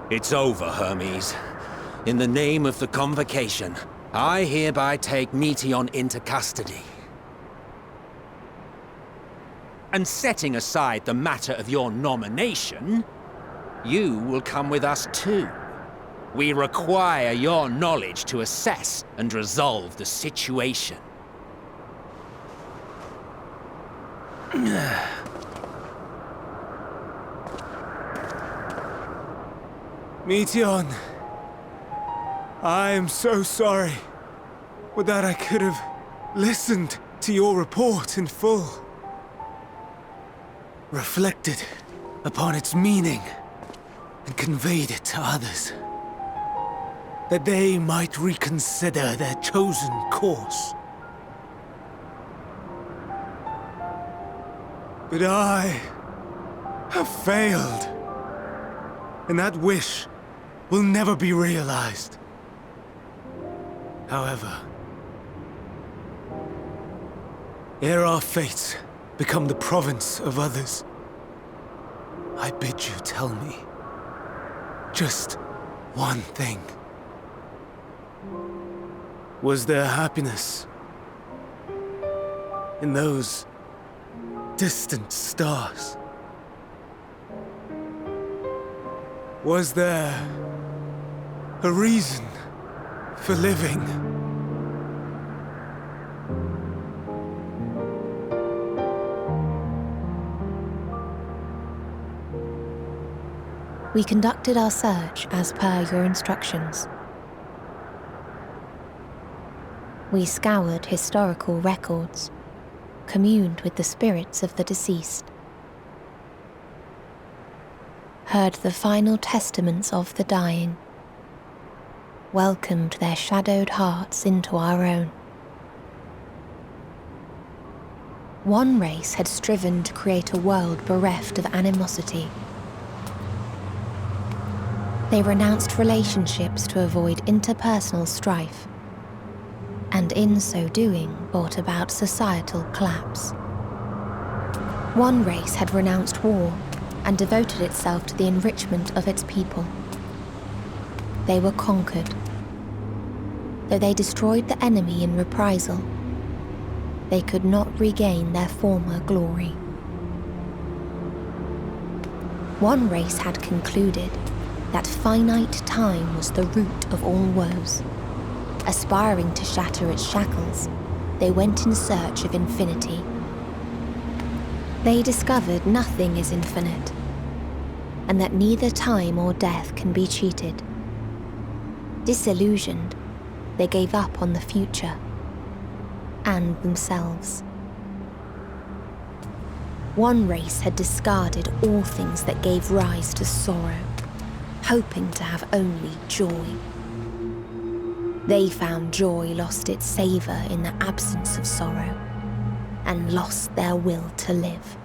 It's over, Hermes. In the name of the Convocation, I hereby take Meteion into custody. And setting aside the matter of your nomination, you will come with us too. We require your knowledge to assess and resolve the situation. Meteion, I am so sorry. Would that I could have listened to your report in full. Reflected upon its meaning and conveyed it to others, that they might reconsider their chosen course. But I have failed, and that wish will never be realized. However, ere our fates become the province of others, I bid you tell me just one thing. Was there happiness in those distant stars? Was there a reason for living? We conducted our search as per your instructions. We scoured historical records, communed with the spirits of the deceased, heard the final testaments of the dying, welcomed their shadowed hearts into our own. One race had striven to create a world bereft of animosity. They renounced relationships to avoid interpersonal strife, and in so doing brought about societal collapse. One race had renounced war and devoted itself to the enrichment of its people. They were conquered. Though they destroyed the enemy in reprisal, they could not regain their former glory. One race had concluded that finite time was the root of all woes. Aspiring to shatter its shackles, they went in search of infinity. They discovered nothing is infinite, and that neither time or death can be cheated. Disillusioned, they gave up on the future and themselves. One race had discarded all things that gave rise to sorrow, hoping to have only joy. They found joy lost its savor in the absence of sorrow, and lost their will to live.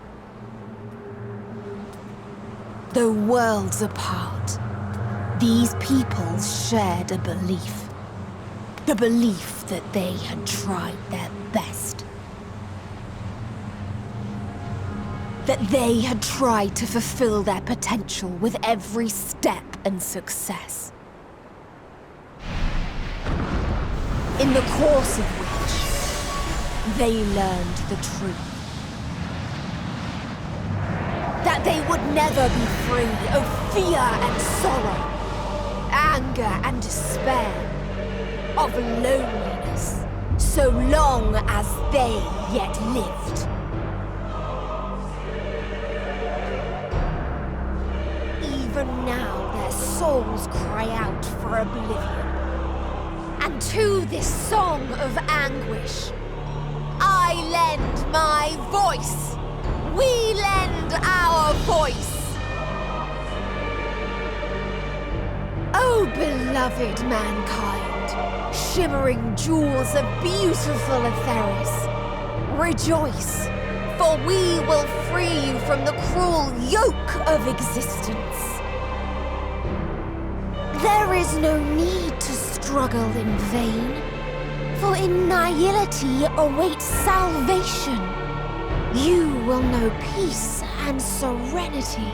Though worlds apart, these peoples shared a belief. The belief that they had tried their best. That they had tried to fulfill their potential with every step and success. In the course of which, they learned the truth. That they would never be free of fear and sorrow, anger and despair, of loneliness, so long as they yet lived. Even now their souls cry out for oblivion. And to this song of anguish, I lend my voice. We lend our voice. Oh, beloved mankind, shimmering jewels of beautiful Etheris, rejoice, for we will free you from the cruel yoke of existence. There is no need to struggle in vain, for in nihility awaits salvation. You will know peace and serenity,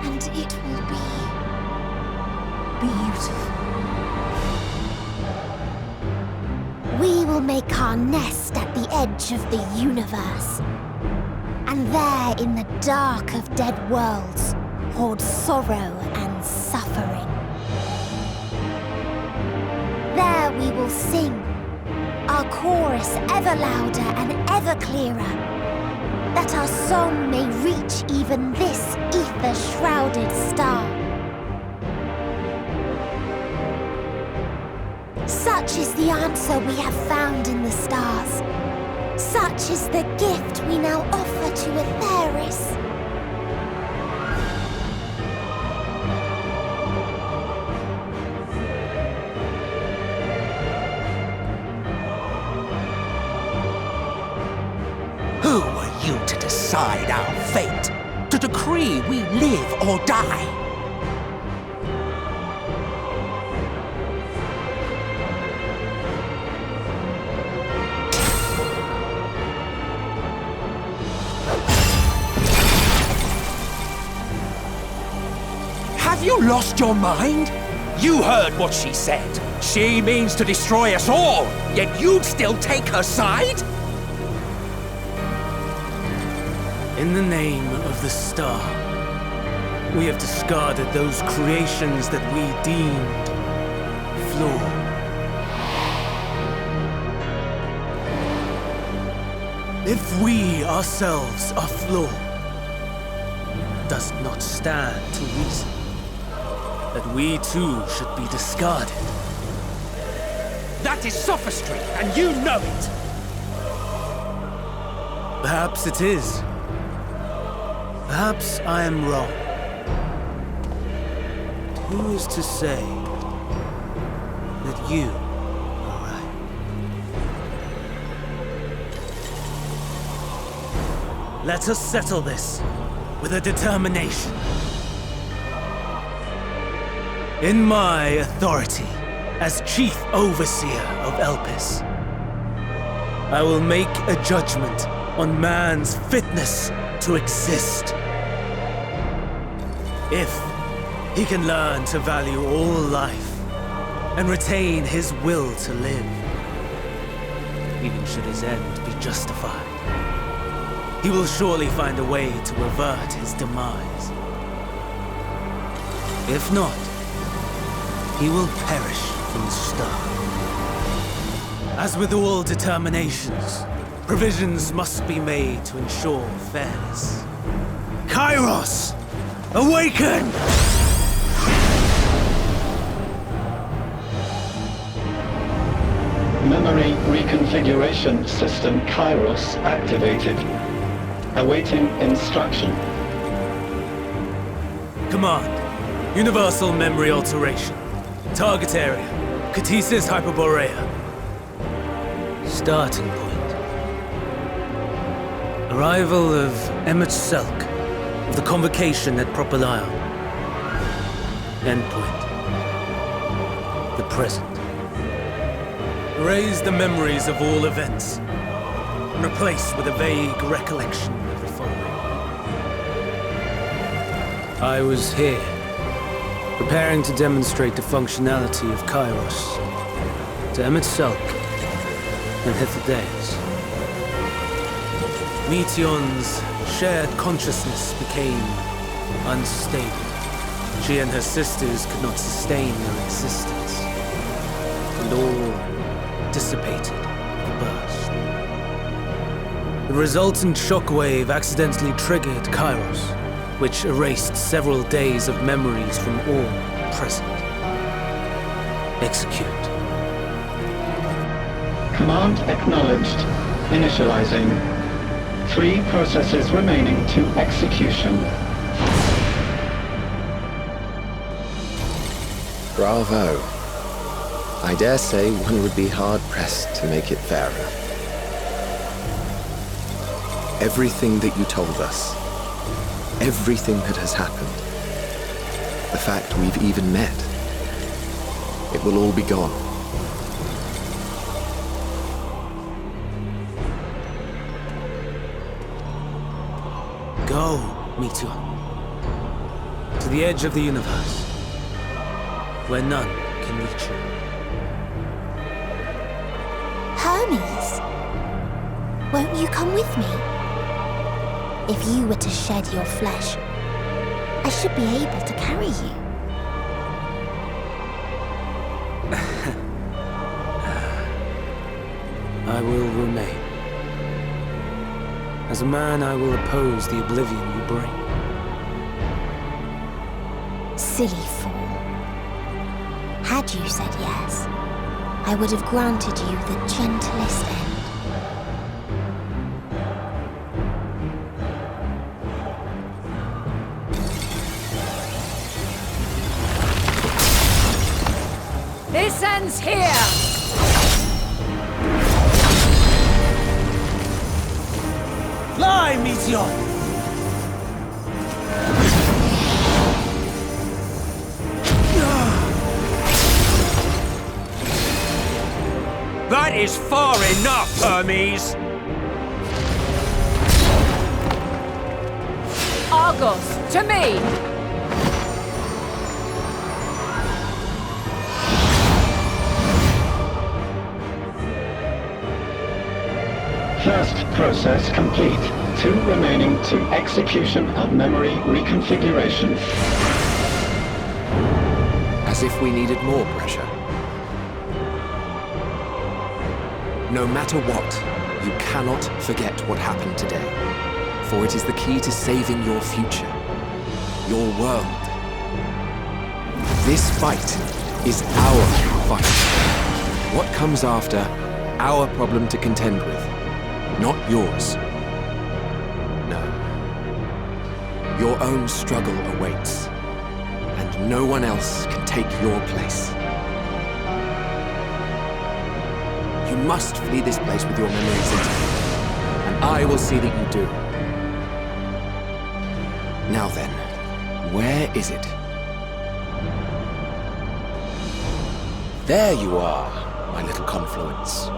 and it will be beautiful. We will make our nest at the edge of the universe. And there, in the dark of dead worlds, hoard sorrow and suffering. There we will sing, our chorus ever louder and ever clearer, that our song may reach even this ether-shrouded star. Such is the answer we have found in the stars. Such is the gift we now offer to Atheris. Who are you to decide our fate? To decree we live or die? Have you lost your mind? You heard what she said. She means to destroy us all, yet you'd still take her side? In the name of the star, we have discarded those creations that we deemed flawed. If we ourselves are flawed, does it not stand to reason that we too should be discarded? That is sophistry, and you know it! Perhaps it is. Perhaps I am wrong. Who is to say that you are right? Let us settle this with a determination. In my authority as Chief Overseer of Elpis, I will make a judgment on man's fitness to exist. If he can learn to value all life and retain his will to live, even should his end be justified, he will surely find a way to avert his demise. If not, he will perish from the start. As with all determinations, provisions must be made to ensure fairness. Kairos! Awaken! Memory reconfiguration system Kairos activated. Awaiting instruction. Command. Universal memory alteration. Target area. Catesis Hyperborea. Starting point. Arrival of emet-selch of the convocation at Propylion. Endpoint. The present. Erase the memories of all events and replace with a vague recollection of the following. I was here, preparing to demonstrate the functionality of Kairos to emet-selch and Hitherdays. Meteion's shared consciousness became unstable. She and her sisters could not sustain their existence, and all dissipated at the burst. The resultant shockwave accidentally triggered Kairos, which erased several days of memories from all present. Execute. Command acknowledged. Initializing. 3 processes remaining to execution. Bravo. I dare say one would be hard-pressed to make it fairer. Everything that you told us, everything that has happened, the fact we've even met, it will all be gone. Go, Meteion. To the edge of the universe. where none can reach you. Hermes, won't you come with me? If you were to shed your flesh, I should be able to carry you. I will remain. As a man, I will oppose the oblivion you bring. Silly fool. Had you said yes, I would have granted you the gentlest end. This ends here! Fly, Meteion! That is far enough, Hermes! Argos, to me! First process complete. 2 remaining to execution of memory reconfiguration. As if we needed more pressure. No matter what, you cannot forget what happened today. For it is the key to saving your future. Your world. This fight is our fight. What comes after, our problem to contend with. Not yours. No. Your own struggle awaits. And no one else can take your place. You must flee this place with your memories intact. And I will see that you do. Now then, where is it? There you are, my little confluence.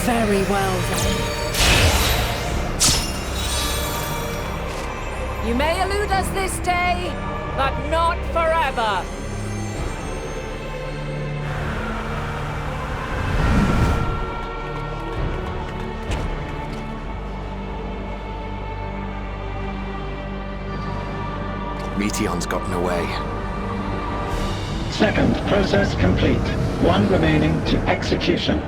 Very well, then. You may elude us this day, but not forever. Meteion's gotten away. Second process complete. 1 remaining to execution.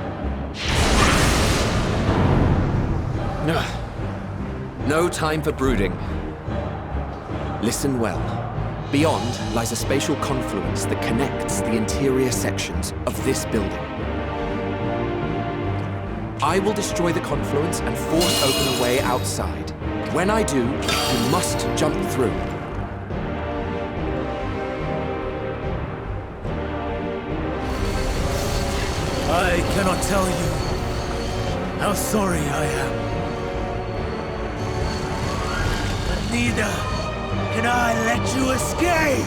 No time for brooding. Listen well. Beyond lies a spatial confluence that connects the interior sections of this building. I will destroy the confluence and force open a way outside. When I do, you must jump through. I cannot tell you how sorry I am. But neither can I let you escape!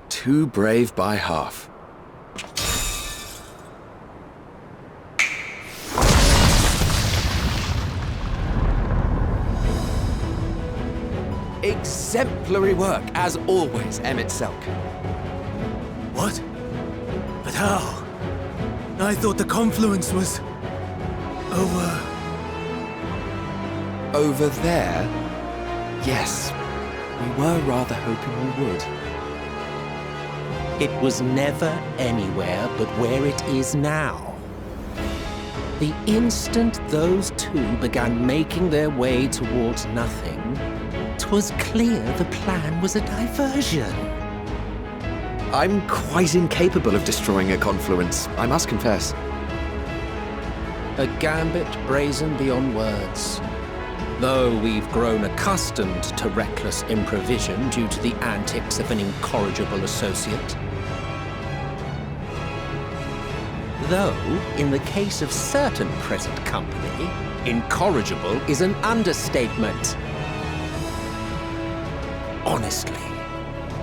Too brave by half. Exemplary work, as always, emet-selch. What? But how? I thought the confluence was... Over there? Yes. We were rather hoping we would. It was never anywhere but where it is now. The instant those two began making their way towards nothing, 'twas clear the plan was a diversion. I'm quite incapable of destroying a confluence, I must confess. A gambit brazen beyond words. Though we've grown accustomed to reckless improvision due to the antics of an incorrigible associate. Though, in the case of certain present company, incorrigible is an understatement. Honestly,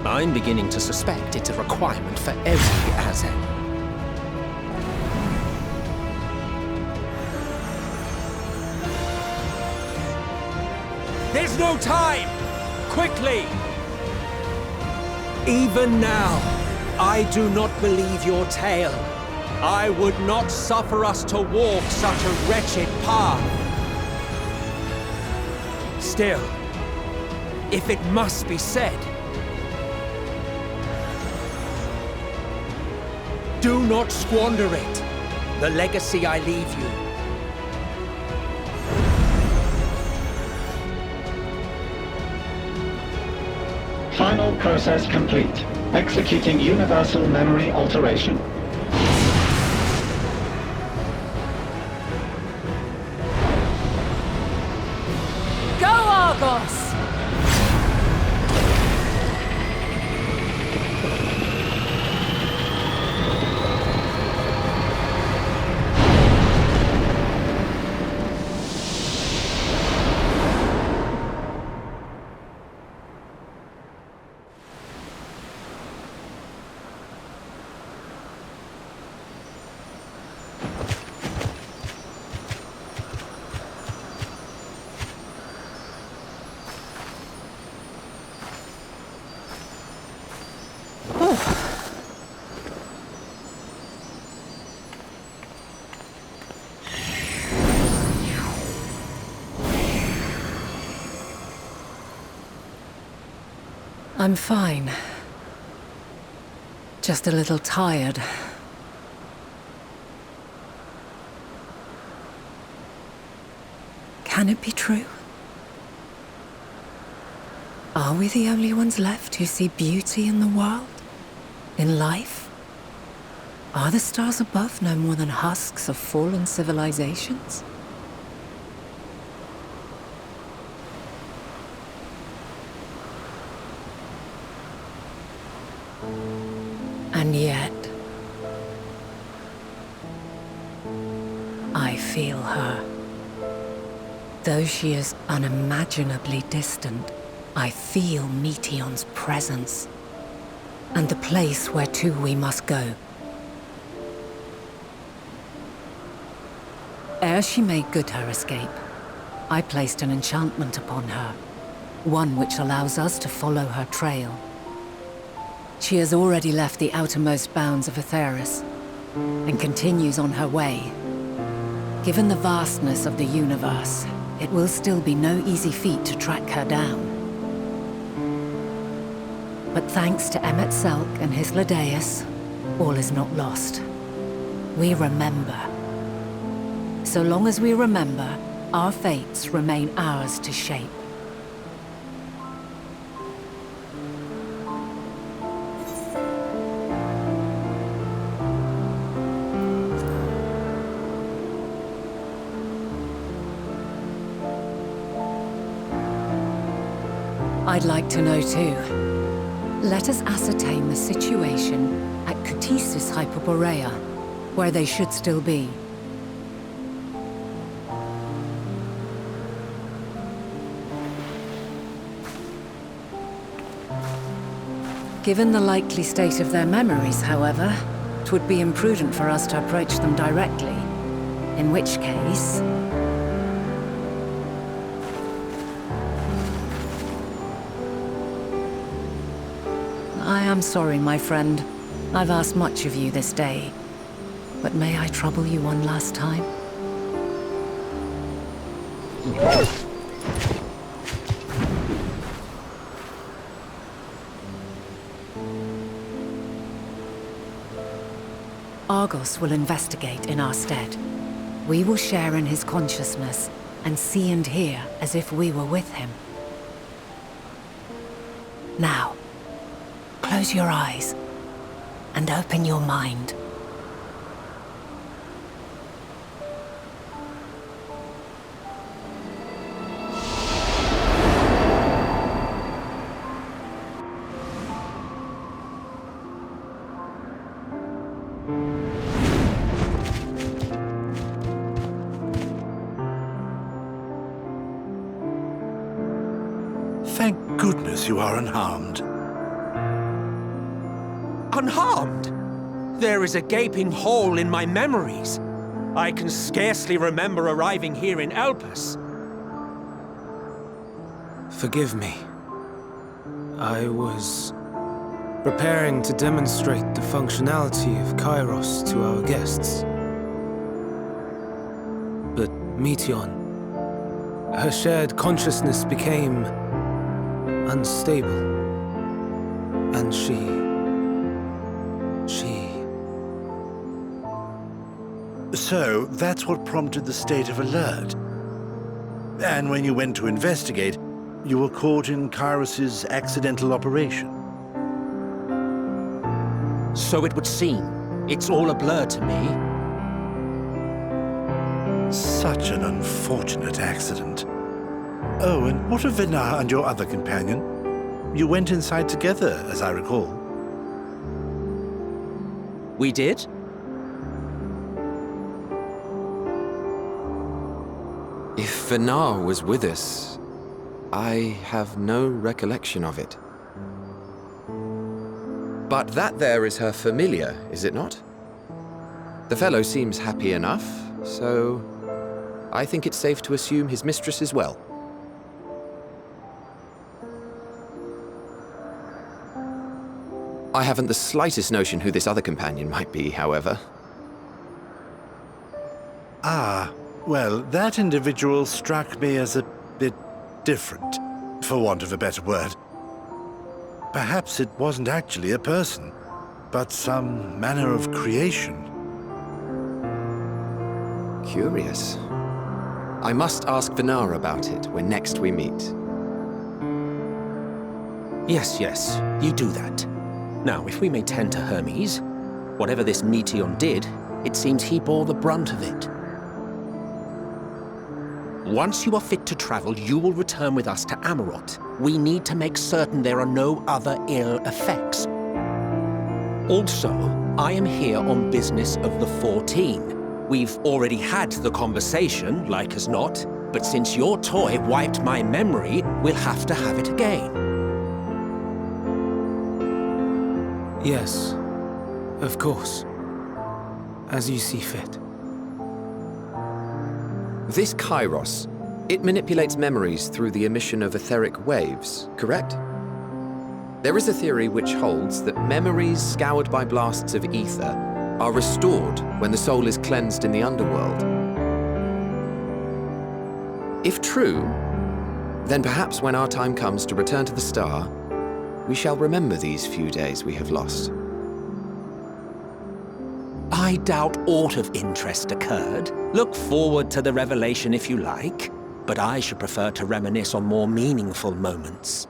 I'm beginning to suspect it's a requirement for every Azen. There's no time! Quickly! Even now, I do not believe your tale. I would not suffer us to walk such a wretched path. Still, if it must be said, do not squander it, the legacy I leave you. Final process complete. Executing universal memory alteration. Go, Argos! I'm fine. Just a little tired. Can it be true? Are we the only ones left who see beauty in the world? In life? Are the stars above no more than husks of fallen civilizations? And yet, I feel her. Though she is unimaginably distant, I feel Meteion's presence, and the place where to we must go. Ere she made good her escape, I placed an enchantment upon her, one which allows us to follow her trail. She has already left the outermost bounds of Aetheris, and continues on her way. Given the vastness of the universe, it will still be no easy feat to track her down. But thanks to emet-selch and his Ladeus, all is not lost. We remember. So long as we remember, our fates remain ours to shape. I'd like to know too. Let us ascertain the situation at Cutisis Hyperborea, where they should still be. Given the likely state of their memories, however, it would be imprudent for us to approach them directly. In which case... I am sorry, my friend. I've asked much of you this day. But may I trouble you one last time? Argos will investigate in our stead. We will share in his consciousness and see and hear as if we were with him. Now, close your eyes and open your mind. Thank goodness you are unharmed. Unharmed? There is a gaping hole in my memories. I can scarcely remember arriving here in Elpis. Forgive me. I was preparing to demonstrate the functionality of Kairos to our guests. But Meteion, her shared consciousness became unstable. And she... So, that's what prompted the state of alert. And when you went to investigate, you were caught in Kairos's accidental operation. So it would seem. It's all a blur to me. Such an unfortunate accident. Oh, and what of Vinar and your other companion? You went inside together, as I recall. We did? If Vinar was with us, I have no recollection of it. But that there is her familiar, is it not? The fellow seems happy enough, so I think it's safe to assume his mistress is well. I haven't the slightest notion who this other companion might be, however. Ah, well, that individual struck me as a bit different, for want of a better word. Perhaps it wasn't actually a person, but some manner of creation. Curious. I must ask Vinar about it when next we meet. Yes, you do that. Now, if we may tend to Hermes, whatever this Meteion did, it seems he bore the brunt of it. Once you are fit to travel, you will return with us to Amarot. We need to make certain there are no other ill effects. Also, I am here on business of the 14. We've already had the conversation, like as not, but since your toy wiped my memory, we'll have to have it again. Yes, of course. As you see fit. This Kairos, it manipulates memories through the emission of etheric waves, correct? There is a theory which holds that memories scoured by blasts of ether are restored when the soul is cleansed in the underworld. If true, then perhaps when our time comes to return to the star, we shall remember these few days we have lost. I doubt aught of interest occurred. Look forward to the revelation if you like, but I should prefer to reminisce on more meaningful moments.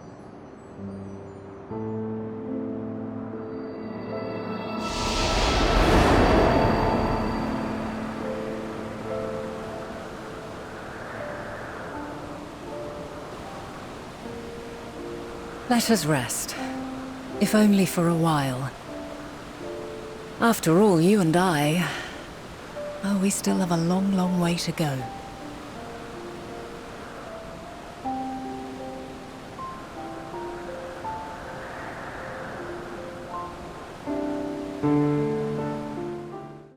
Let us rest, if only for a while. After all, you and I... oh, we still have a long, long way to go.